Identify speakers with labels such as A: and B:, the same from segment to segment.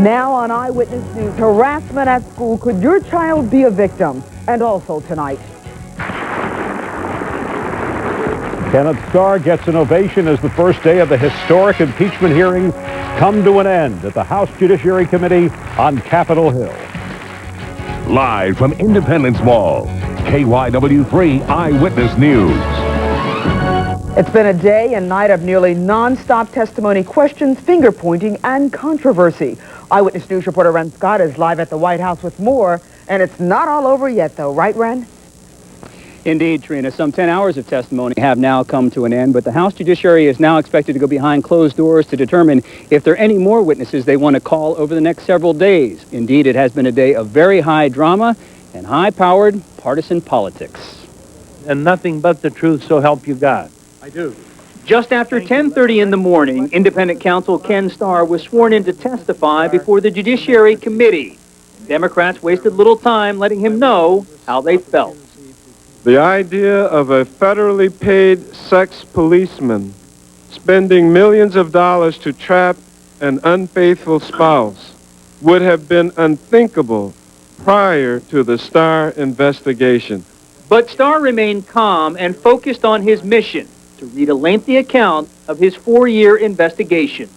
A: Now on Eyewitness News, harassment at school. Could your child be a victim? And also tonight.
B: Kenneth Starr gets an ovation as the first day of the historic impeachment hearings come to an end at the House Judiciary Committee on Capitol Hill.
C: Live from Independence Mall, KYW3 Eyewitness News.
A: It's been a day and night of nearly non-stop testimony, questions, finger-pointing, and controversy. Eyewitness News reporter Ren Scott is live at the White House with more, and it's not all over yet, though. Right, Ren?
D: Indeed, Trina. Some 10 hours of testimony have now come to an end, but the House Judiciary is now expected to go behind closed doors to determine if there are any more witnesses they want to call over the next several days. Indeed, it has been a day of very high drama and high-powered partisan politics.
E: And nothing but the truth, so help you God.
D: I do. Just after 10:30 in the morning, independent counsel Ken Starr was sworn in to testify before the Judiciary Committee. Democrats wasted little time letting him know how they felt.
F: The idea of a federally paid sex policeman spending millions of dollars to trap an unfaithful spouse would have been unthinkable prior to the Starr investigation.
D: But Starr remained calm and focused on his mission to read a lengthy account of his 4-year investigation.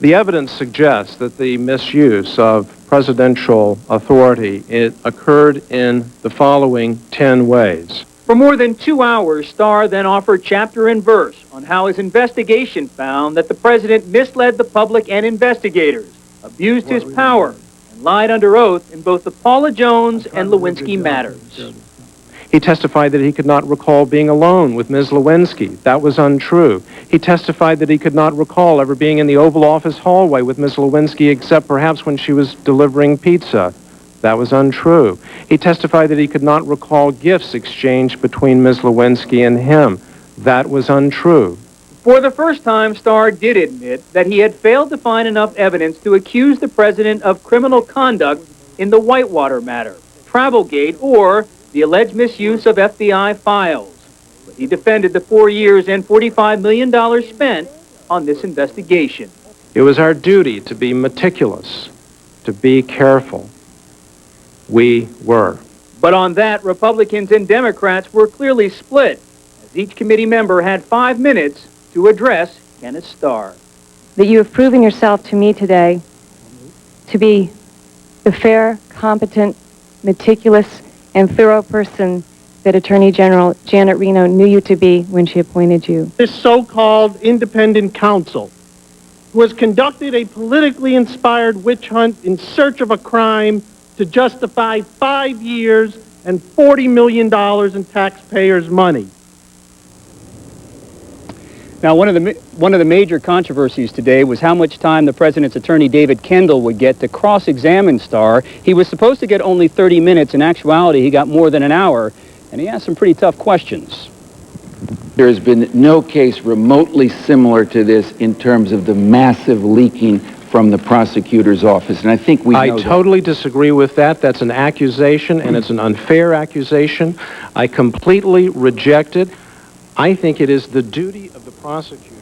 E: The evidence suggests that the misuse of presidential authority occurred in the following 10 ways.
D: For more than 2 hours, Starr then offered chapter and verse on how his investigation found that the president misled the public and investigators, abused his power, and lied under oath in both the Paula Jones and Lewinsky matters.
E: He testified that he could not recall being alone with Ms. Lewinsky. That was untrue. He testified that he could not recall ever being in the Oval Office hallway with Ms. Lewinsky except perhaps when she was delivering pizza. That was untrue. He testified that he could not recall gifts exchanged between Ms. Lewinsky and him. That was untrue.
D: For the first time, Starr did admit that he had failed to find enough evidence to accuse the president of criminal conduct in the Whitewater matter, Travelgate, or the alleged misuse of FBI files. But he defended the 4 years and $45 million spent on this investigation.
E: It was our duty to be meticulous, to be careful. We were.
D: But on that, Republicans and Democrats were clearly split, as each committee member had 5 minutes to address Kenneth Starr.
G: That you have proven yourself to me today to be the fair, competent, meticulous, and thorough person that Attorney General Janet Reno knew you to be when she appointed you.
H: This so-called independent counsel, who has conducted a politically inspired witch hunt in search of a crime to justify 5 years and $40 million in taxpayers' money.
D: Now, one of the major controversies today was how much time the president's attorney, David Kendall, would get to cross-examine Starr. He was supposed to get only 30 minutes. In actuality, he got more than an hour, and he asked some pretty tough questions.
I: There has been no case remotely similar to this in terms of the massive leaking from the prosecutor's office, and I think we know
E: I totally disagree with that. That's an accusation, and it's an unfair accusation. I completely reject it. I think it is the duty of the prosecutor.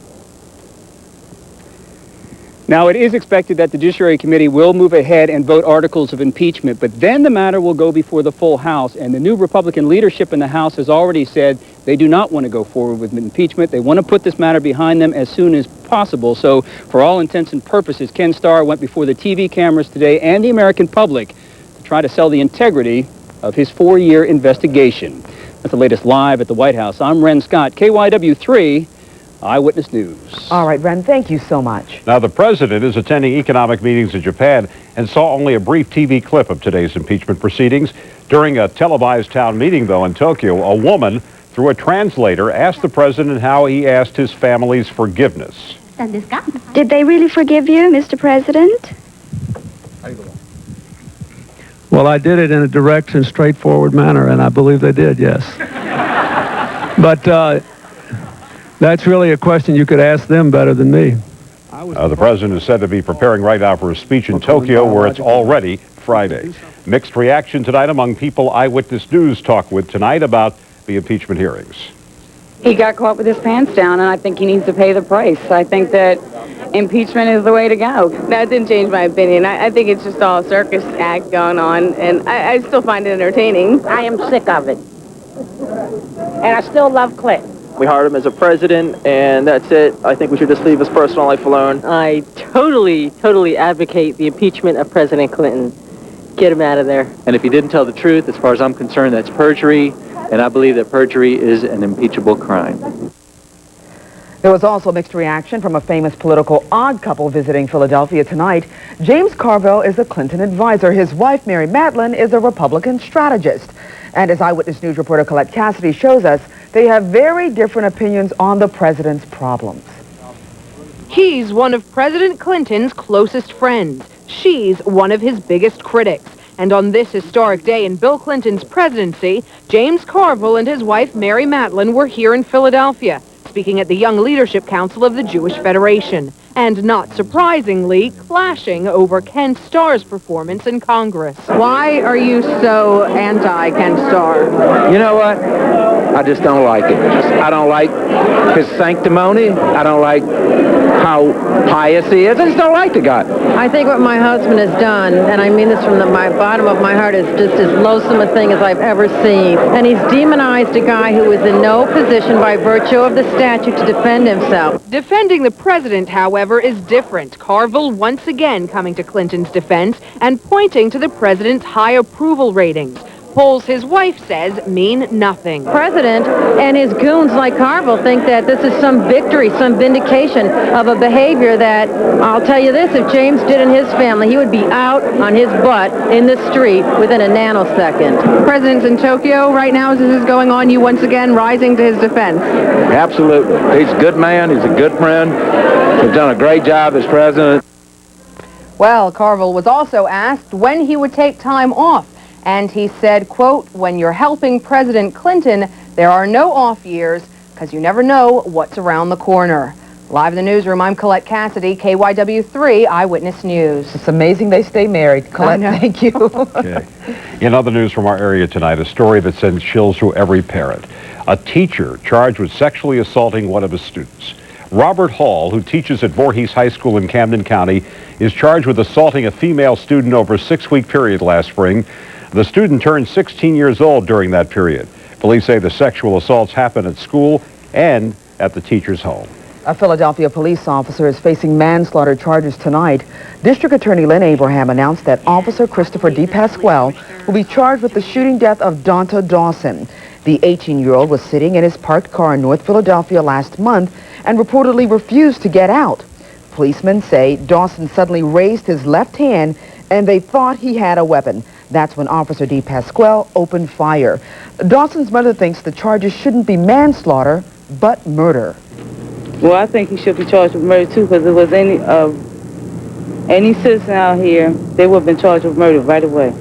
D: Now, it is expected that the Judiciary Committee will move ahead and vote articles of impeachment, but then the matter will go before the full House, and the new Republican leadership in the House has already said they do not want to go forward with impeachment. They want to put this matter behind them as soon as possible. So, for all intents and purposes, Ken Starr went before the TV cameras today and the American public to try to sell the integrity of his 4-year investigation. That's the latest live at the White House. I'm Ren Scott, KYW3 Eyewitness News.
A: All right, Ren, thank you so much.
B: Now, the president is attending economic meetings in Japan and saw only a brief TV clip of today's impeachment proceedings. During a televised town meeting, though, in Tokyo, a woman, through a translator, asked the president how he asked his family's forgiveness.
J: Did they really forgive you, Mr. President?
K: Well, I did it in a direct and straightforward manner, and I believe they did, yes. But that's really a question you could ask them better than me.
B: The president is said to be preparing right now for a speech in Tokyo, where it's already Friday. Mixed reaction tonight among people Eyewitness News talk with tonight about the impeachment hearings.
G: He got caught with his pants down, and I think he needs to pay the price. I think that
L: impeachment is the way to go. That didn't change my opinion. I think it's just all a circus act going on, and I still find it entertaining.
M: I am sick of it. And I still love Clinton.
N: We hired him as a president, and that's it. I think we should just leave his personal life alone.
O: I totally advocate the impeachment of President Clinton. Get him out of there.
N: And if he didn't tell the truth, as far as I'm concerned, that's perjury, and I believe that perjury is an impeachable crime.
A: There was also mixed reaction from a famous political odd couple visiting Philadelphia tonight. James Carville is a Clinton advisor. His wife, Mary Madeline, is a Republican strategist. And as Eyewitness News reporter Colette Cassidy shows us, they have very different opinions on the president's problems.
P: He's one of President Clinton's closest friends. She's one of his biggest critics. And on this historic day in Bill Clinton's presidency, James Carville and his wife, Mary Madeline, were here in Philadelphia, speaking at the Young Leadership Council of the Jewish Federation. And not surprisingly, clashing over Ken Starr's performance in Congress. Why are you so anti-Ken Starr?
I: You know what? I just don't like it. I don't like his sanctimony. I don't like how pious he is. I just don't like the guy.
Q: I think what my husband has done, and I mean this from my bottom of my heart, is just as loathsome a thing as I've ever seen. And he's demonized a guy who is in no position by virtue of the statute to defend himself.
P: Defending the president, however, is different. Carville once again coming to Clinton's defense and pointing to the president's high approval ratings. Polls his wife says mean nothing.
Q: President and his goons like Carville think that this is some victory, some vindication of a behavior that, I'll tell you this, if James did in his family, he would be out on his butt in the street within a nanosecond.
P: President's in Tokyo right now as this is going on, you once again rising to his defense.
I: Absolutely. He's a good man. He's a good friend. He's done a great job as president.
P: Well, Carville was also asked when he would take time off. And he said, quote, "When you're helping President Clinton, there are no off years because you never know what's around the corner." Live in the newsroom, I'm Colette Cassidy, KYW3 Eyewitness News.
A: It's amazing they stay married. Colette, thank you.
B: Okay. In other news from our area tonight, a story that sends chills through every parent. A teacher charged with sexually assaulting one of his students. Robert Hall, who teaches at Voorhees High School in Camden County, is charged with assaulting a female student over a 6-week period last spring. The student turned 16 years old during that period. Police say the sexual assaults happened at school and at the teacher's home.
A: A Philadelphia police officer is facing manslaughter charges tonight. District Attorney Lynn Abraham announced that Officer Christopher D. Pasquale will be charged with the shooting death of Donta Dawson. The 18-year-old was sitting in his parked car in North Philadelphia last month and reportedly refused to get out. Policemen say Dawson suddenly raised his left hand and they thought he had a weapon. That's when Officer D. Pasquale opened fire. Dawson's mother thinks the charges shouldn't be manslaughter, but murder.
R: Well, I think he should be charged with murder, too, because if there was any citizen out here, they would have been charged with murder right away.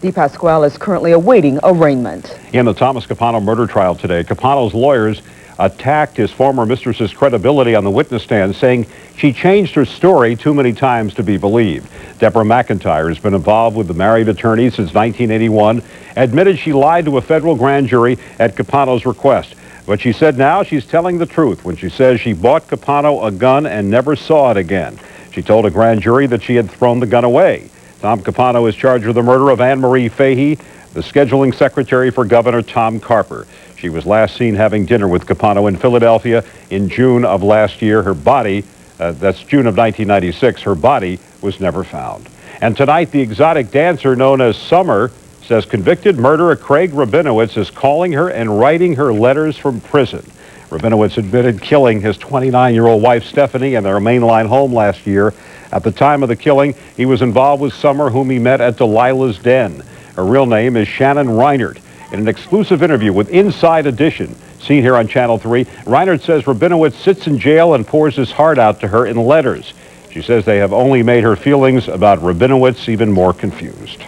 A: D. Pasquale is currently awaiting arraignment.
B: In the Thomas Capano murder trial today, Capano's lawyers attacked his former mistress's credibility on the witness stand, saying she changed her story too many times to be believed. Deborah McIntyre has been involved with the married attorney since 1981, admitted she lied to a federal grand jury at Capano's request. But she said now she's telling the truth when she says she bought Capano a gun and never saw it again. She told a grand jury that she had thrown the gun away. Tom Capano is charged with the murder of Anne Marie Fahey, the scheduling secretary for Governor Tom Carper. She was last seen having dinner with Capano in Philadelphia in June of last year. Her body, that's June of 1996, her body was never found. And tonight, the exotic dancer known as Summer says convicted murderer Craig Rabinowitz is calling her and writing her letters from prison. Rabinowitz admitted killing his 29-year-old wife Stephanie in their mainline home last year. At the time of the killing, he was involved with Summer, whom he met at Delilah's Den. Her real name is Shannon Reinert. In an exclusive interview with Inside Edition, seen here on Channel 3, Reinert says Rabinowitz sits in jail and pours his heart out to her in letters. She says they have only made her feelings about Rabinowitz even more confused.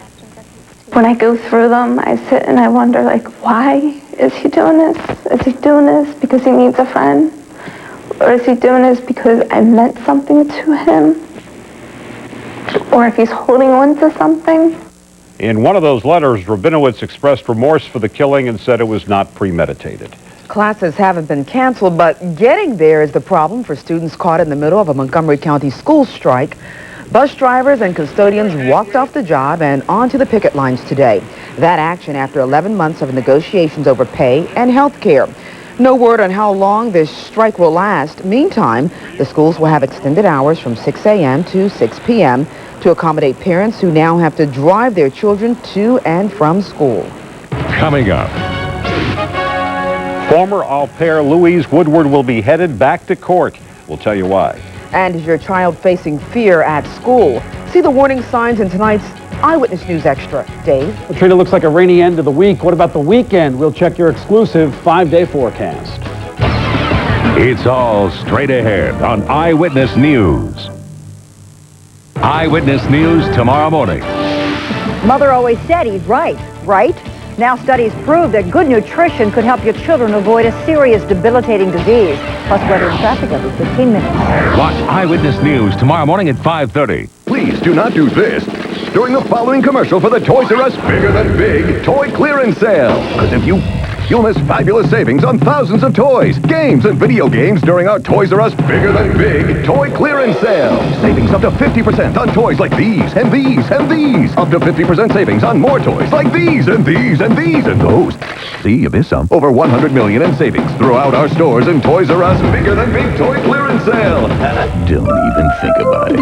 S: When I go through them, I sit and I wonder, like, why is he doing this? Is he doing this because he needs a friend? Or is he doing this because I meant something to him? Or if he's holding on to something?
B: In one of those letters, Rabinowitz expressed remorse for the killing and said it was not premeditated.
A: Classes haven't been canceled, but getting there is the problem for students caught in the middle of a Montgomery County school strike. Bus drivers and custodians walked off the job and onto the picket lines today. That action after 11 months of negotiations over pay and health care. No word on how long this strike will last. Meantime, the schools will have extended hours from 6 a.m. to 6 p.m. to accommodate parents who now have to drive their children to and from school.
C: Coming up.
B: Former au pair Louise Woodward will be headed back to court. We'll tell you why.
A: And is your child facing fear at school? See the warning signs in tonight's Eyewitness News Extra. Dave?
T: Well, Trina, looks like a rainy end to the week. What about the weekend? We'll check your exclusive 5-day forecast.
C: It's all straight ahead on Eyewitness News. Eyewitness News tomorrow morning.
U: Mother always said eat right, right? Now studies prove that good nutrition could help your children avoid a serious debilitating disease. Plus weather and traffic every 15 minutes.
C: Watch Eyewitness News tomorrow morning at 5:30.
V: Please do not do this during the following commercial for the Toys R Us Bigger Than Big Toy Clearance Sale. Because if you'll miss fabulous savings on thousands of toys, games, and video games during our Toys R Us Bigger Than Big Toy Clearance Sale. Savings up to 50% on toys like these, and these, and these. Up to 50% savings on more toys like these, and these, and these, and those. See, you missed some. Over $100 million in savings throughout our stores and Toys R Us Bigger Than Big Toy Clearance Sale. Don't even think about it.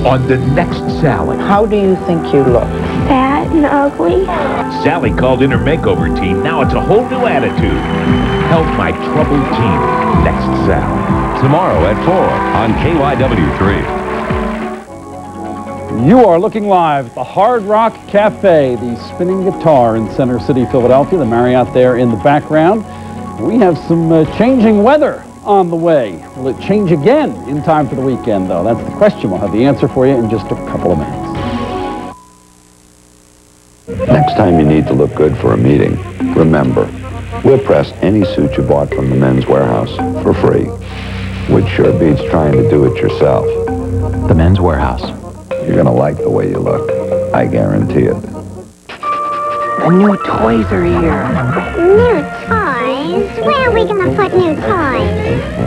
W: On the next Sally.
R: How do you think you look?
S: Fat and ugly.
W: Sally called in her makeover team. Now it's a whole new attitude. Help my troubled teen. Next Sally.
C: Tomorrow at 4 on KYW3.
T: You are looking live at the Hard Rock Cafe, the spinning guitar in Center City, Philadelphia, the Marriott there in the background. We have some changing weather on the way. Will it change again in time for the weekend, though? That's the question. We'll have the answer for you in just a couple of minutes.
X: Next time you need to look good for a meeting, remember, we'll press any suit you bought from the Men's Warehouse for free, which sure beats trying to do it yourself. The Men's Warehouse. You're going to like the way you look. I guarantee it.
U: The new toys are here.
Y: New toys? Where are we going to put new toys?